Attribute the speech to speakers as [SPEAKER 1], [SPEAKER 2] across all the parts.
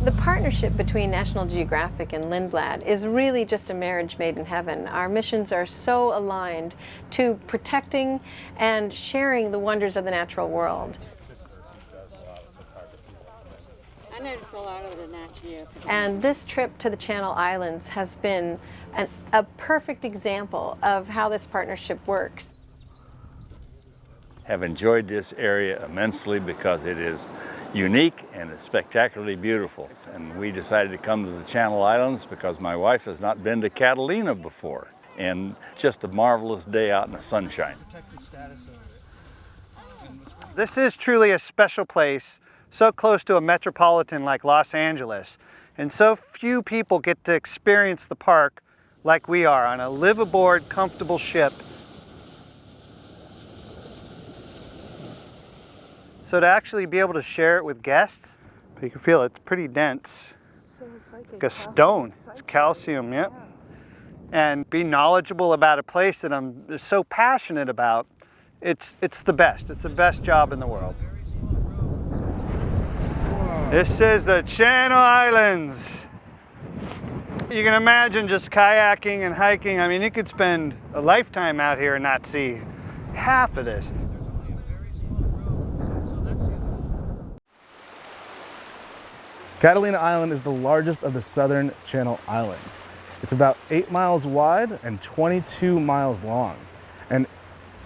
[SPEAKER 1] The partnership between National Geographic and Lindblad is really just a marriage made in heaven. Our missions are so aligned to protecting and sharing the wonders of the natural world.
[SPEAKER 2] I noticed a lot of the Nat Geo.
[SPEAKER 1] And this trip to the Channel Islands has been a perfect example of how this partnership works.
[SPEAKER 3] Have enjoyed this area immensely because it is unique and it's spectacularly beautiful. And we decided to come to the Channel Islands because my wife has not been to Catalina before. And just a marvelous day out in the sunshine.
[SPEAKER 4] This is truly a special place, so close to a metropolitan like Los Angeles. And so few people get to experience the park like we are on a live-aboard, comfortable ship. So to actually be able to share it with guests, you can feel it's pretty dense.
[SPEAKER 1] So it's
[SPEAKER 4] like a stone. It's calcium, yep. And be knowledgeable about a place that I'm so passionate about. It's the best. It's the best job in the world. This is the Channel Islands. You can imagine just kayaking and hiking. I mean, you could spend a lifetime out here and not see half of this.
[SPEAKER 5] Catalina Island is the largest of the southern Channel Islands. It's about 8 miles wide and 22 miles long. And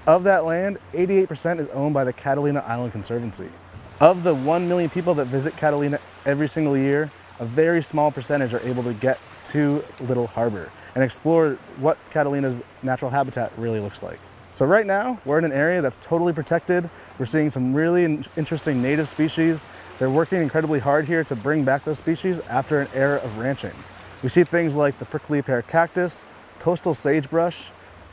[SPEAKER 5] of that land, 88% is owned by the Catalina Island Conservancy. Of the 1 million people that visit Catalina every single year, a very small percentage are able to get to Little Harbor and explore what Catalina's natural habitat really looks like. So right now, we're in an area that's totally protected. We're seeing some really interesting native species. They're working incredibly hard here to bring back those species after an era of ranching. We see things like the prickly pear cactus, coastal sagebrush,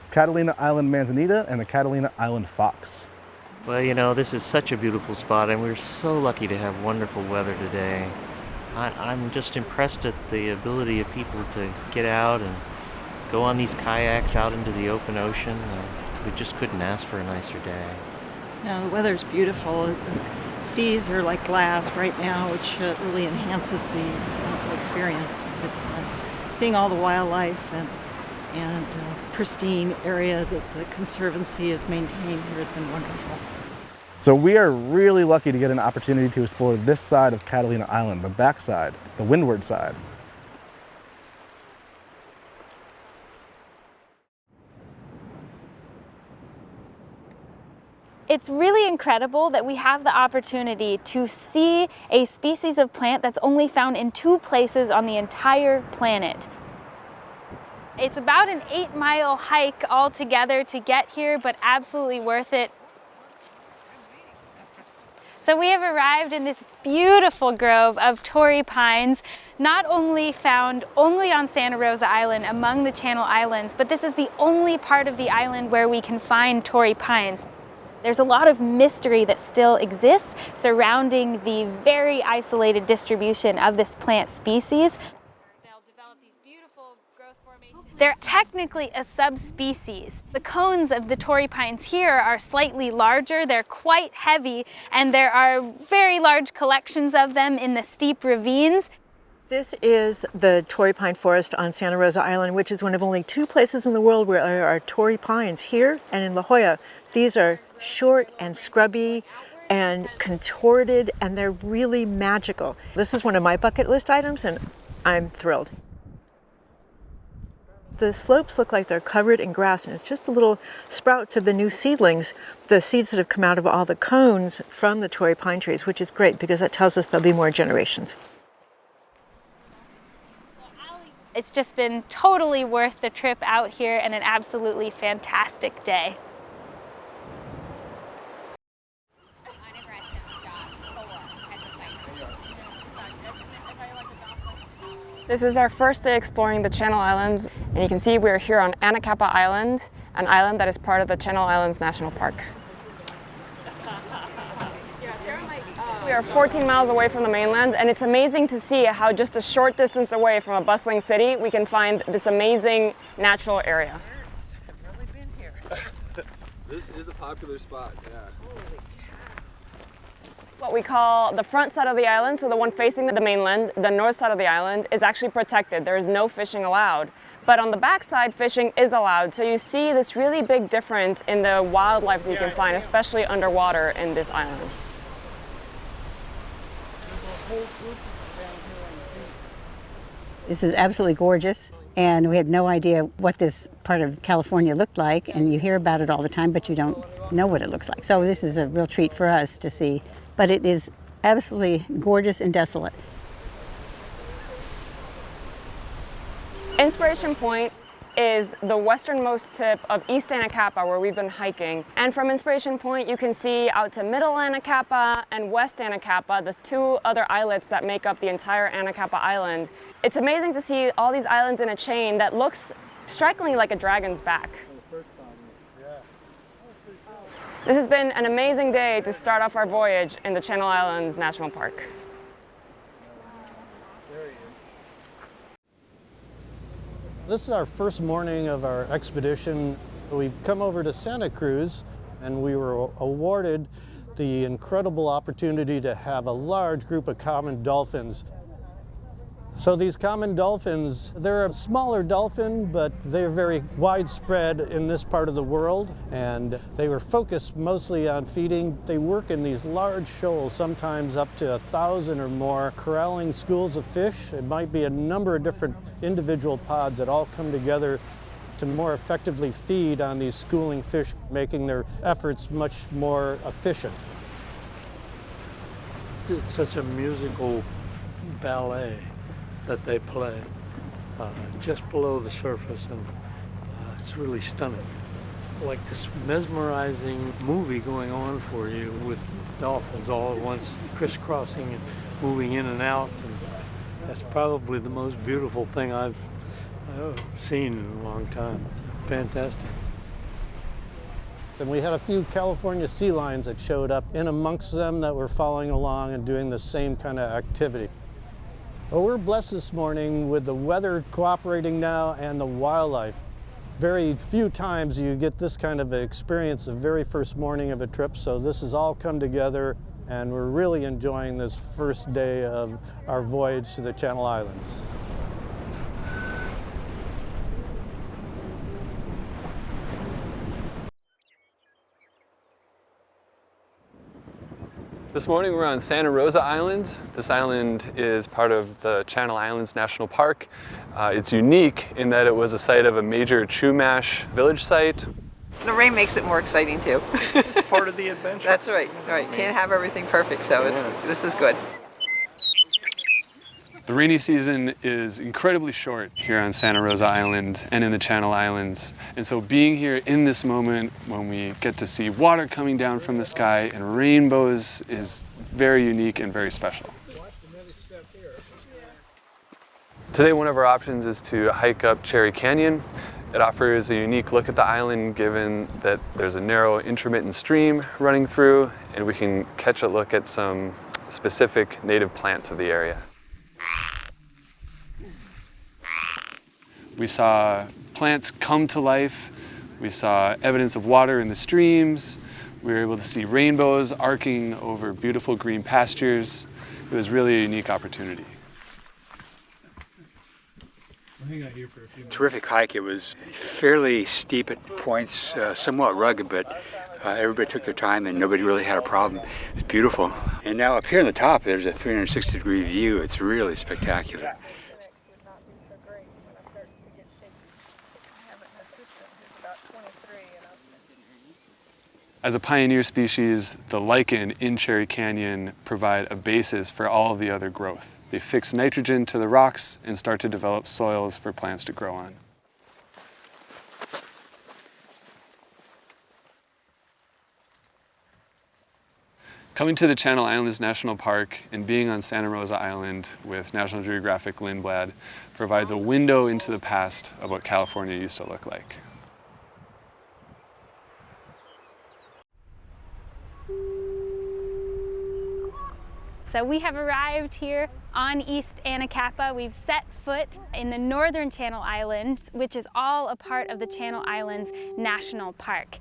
[SPEAKER 5] Catalina Island manzanita, and the Catalina Island fox.
[SPEAKER 6] Well, you know, this is such a beautiful spot, and we're so lucky to have wonderful weather today. I'm just impressed at the ability of people to get out and go on these kayaks out into the open ocean. We just couldn't ask for a nicer day.
[SPEAKER 2] No, the weather's beautiful. The seas are like glass right now, which really enhances the experience. But seeing all the wildlife and pristine area that the Conservancy has maintained here has been wonderful.
[SPEAKER 5] So we are really lucky to get an opportunity to explore this side of Catalina Island, the back side, the windward side.
[SPEAKER 7] It's really incredible that we have the opportunity to see a species of plant that's only found in 2 places on the entire planet. It's about an 8-mile hike altogether to get here, but absolutely worth it. So we have arrived in this beautiful grove of Torrey pines, not only found only on Santa Rosa Island among the Channel Islands, but this is the only part of the island where we can find Torrey pines. There's a lot of mystery that still exists surrounding the very isolated distribution of this plant species. They'll develop these beautiful growth formations. They're technically a subspecies. The cones of the Torrey pines here are slightly larger, they're quite heavy, and there are very large collections of them in the steep ravines.
[SPEAKER 2] This is the Torrey pine forest on Santa Rosa Island, which is one of only 2 places in the world where there are Torrey pines, here and in La Jolla. These are short and scrubby and contorted, and they're really magical. This is one of my bucket list items, and I'm thrilled. The slopes look like they're covered in grass, and it's just the little sprouts of the new seedlings, the seeds that have come out of all the cones from the Torrey pine trees, which is great because that tells us there'll be more generations.
[SPEAKER 7] It's just been totally worth the trip out here and an absolutely fantastic day.
[SPEAKER 8] This is our first day exploring the Channel Islands, and you can see we're here on Anacapa Island, an island that is part of the Channel Islands National Park. We are 14 miles away from the mainland, and it's amazing to see how just a short distance away from a bustling city, we can find this amazing natural area.
[SPEAKER 9] I've really been here. This is a popular spot, yeah. Holy cow.
[SPEAKER 8] What we call the front side of the island, so the one facing the mainland, the north side of the island, is actually protected. There is no fishing allowed. But on the back side, fishing is allowed. So you see this really big difference in the wildlife that you can find, especially underwater in this island.
[SPEAKER 9] This is absolutely gorgeous, and we had no idea what this part of California looked like, and you hear about it all the time, but you don't know what it looks like. So this is a real treat for us to see, but it is absolutely gorgeous and desolate.
[SPEAKER 8] Inspiration Point is the westernmost tip of East Anacapa, where we've been hiking. And from Inspiration Point, you can see out to Middle Anacapa and West Anacapa, the two other islets that make up the entire Anacapa Island. It's amazing to see all these islands in a chain that looks strikingly like a dragon's back. This has been an amazing day to start off our voyage in the Channel Islands National Park.
[SPEAKER 10] This is our first morning of our expedition. We've come over to Santa Cruz, and we were awarded the incredible opportunity to have a large group of common dolphins. So these common dolphins, they're a smaller dolphin, but they're very widespread in this part of the world, and they were focused mostly on feeding. They work in these large shoals, sometimes up to 1,000 or more, corralling schools of fish. It might be a number of different individual pods that all come together to more effectively feed on these schooling fish, making their efforts much more efficient.
[SPEAKER 11] It's such a musical ballet that they play just below the surface, and it's really stunning. Like this mesmerizing movie going on for you with dolphins all at once, crisscrossing and moving in and out. And that's probably the most beautiful thing I've seen in a long time. Fantastic.
[SPEAKER 10] And we had a few California sea lions that showed up in amongst them that were following along and doing the same kind of activity. Well, we're blessed this morning with the weather cooperating now and the wildlife. Very few times you get this kind of experience the very first morning of a trip, so this has all come together, and we're really enjoying this first day of our voyage to the Channel Islands.
[SPEAKER 12] This morning we're on Santa Rosa Island. This island is part of the Channel Islands National Park. It's unique in that it was a site of a major Chumash village site.
[SPEAKER 13] The rain makes it more exciting too.
[SPEAKER 14] It's part of the adventure.
[SPEAKER 13] That's right. Right. Can't have everything perfect, so this is good.
[SPEAKER 12] The rainy season is incredibly short here on Santa Rosa Island and in the Channel Islands. And so being here in this moment when we get to see water coming down from the sky and rainbows is very unique and very special. Today one of our options is to hike up Cherry Canyon. It offers a unique look at the island given that there's a narrow intermittent stream running through, and we can catch a look at some specific native plants of the area. We saw plants come to life. We saw evidence of water in the streams. We were able to see rainbows arcing over beautiful green pastures. It was really a unique opportunity.
[SPEAKER 15] Terrific hike. It was fairly steep at points, somewhat rugged, but everybody took their time and nobody really had a problem. It was beautiful. And now up here on the top, there's a 360-degree view. It's really spectacular.
[SPEAKER 12] As a pioneer species, the lichen in Cherry Canyon provide a basis for all of the other growth. They fix nitrogen to the rocks and start to develop soils for plants to grow on. Coming to the Channel Islands National Park and being on Santa Rosa Island with National Geographic Lindblad provides a window into the past of what California used to look like.
[SPEAKER 7] So we have arrived here on East Anacapa. We've set foot in the northern Channel Islands, which is all a part of the Channel Islands National Park.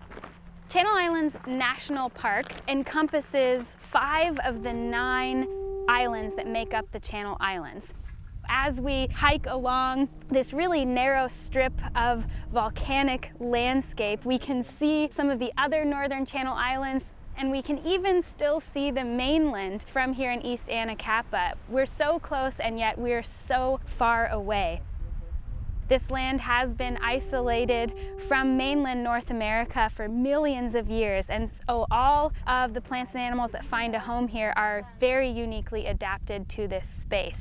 [SPEAKER 7] Channel Islands National Park encompasses 5 of the 9 islands that make up the Channel Islands. As we hike along this really narrow strip of volcanic landscape, we can see some of the other northern Channel Islands, and we can even still see the mainland from here in East Anacapa. We're so close, and yet we're so far away. This land has been isolated from mainland North America for millions of years, and so all of the plants and animals that find a home here are very uniquely adapted to this space.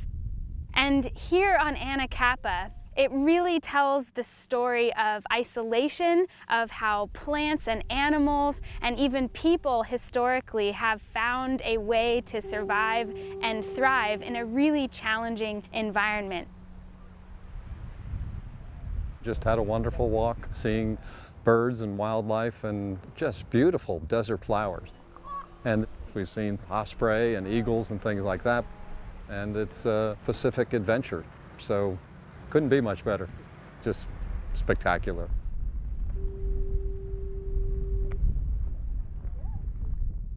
[SPEAKER 7] And here on Anacapa, it really tells the story of isolation, of how plants and animals and even people historically have found a way to survive and thrive in a really challenging environment.
[SPEAKER 14] Just had a wonderful walk, seeing birds and wildlife and just beautiful desert flowers. And we've seen osprey and eagles and things like that. And it's a Pacific adventure, so couldn't be much better. Just spectacular.